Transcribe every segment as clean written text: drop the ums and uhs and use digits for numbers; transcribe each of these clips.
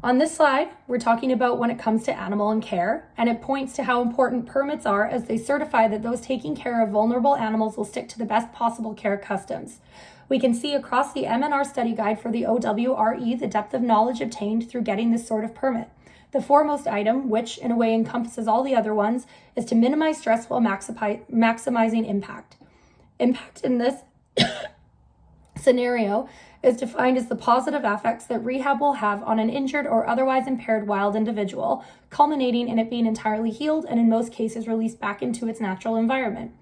On this slide, we're talking about when it comes to animal and care, and it points to how important permits are as they certify that those taking care of vulnerable animals will stick to the best possible care customs. We can see across the M&R study guide for the OWRE the depth of knowledge obtained through getting this sort of permit. The foremost item, which in a way encompasses all the other ones, is to minimize stress while maximizing impact. Impact in this scenario is defined as the positive effects that rehab will have on an injured or otherwise impaired wild individual, culminating in it being entirely healed and in most cases released back into its natural environment.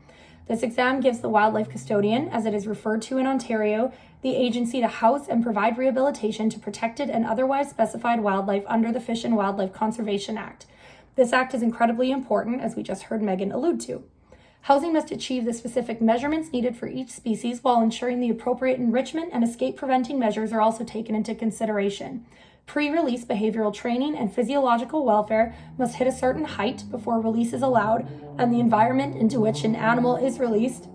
This exam gives the wildlife custodian, as it is referred to in Ontario, the agency to house and provide rehabilitation to protected and otherwise specified wildlife under the Fish and Wildlife Conservation Act. This act is incredibly important, as we just heard Megan allude to. Housing must achieve the specific measurements needed for each species while ensuring the appropriate enrichment and escape-preventing measures are also taken into consideration. Pre-release behavioral training and physiological welfare must hit a certain height before release is allowed, and the environment into which an animal is released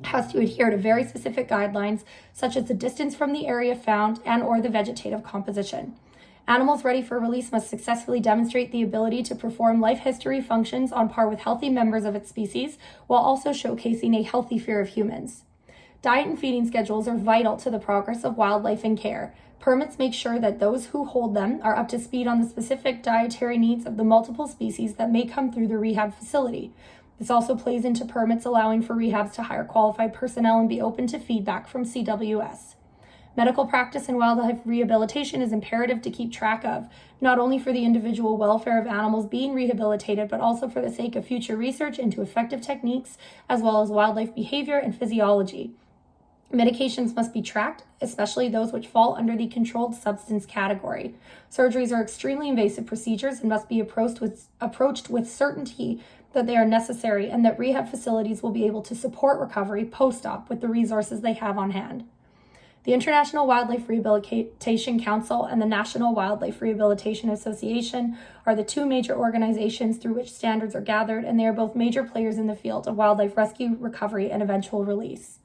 has to adhere to very specific guidelines, such as the distance from the area found and/or the vegetative composition. Animals ready for release must successfully demonstrate the ability to perform life history functions on par with healthy members of its species, while also showcasing a healthy fear of humans. Diet and feeding schedules are vital to the progress of wildlife and care. Permits make sure that those who hold them are up to speed on the specific dietary needs of the multiple species that may come through the rehab facility. This also plays into permits allowing for rehabs to hire qualified personnel and be open to feedback from CWS. Medical practice in wildlife rehabilitation is imperative to keep track of, not only for the individual welfare of animals being rehabilitated, but also for the sake of future research into effective techniques, as well as wildlife behavior and physiology. Medications must be tracked, especially those which fall under the controlled substance category. Surgeries are extremely invasive procedures and must be approached with certainty that they are necessary and that rehab facilities will be able to support recovery post-op with the resources they have on hand. The International Wildlife Rehabilitation Council and the National Wildlife Rehabilitation Association are the two major organizations through which standards are gathered, and they are both major players in the field of wildlife rescue, recovery, and eventual release.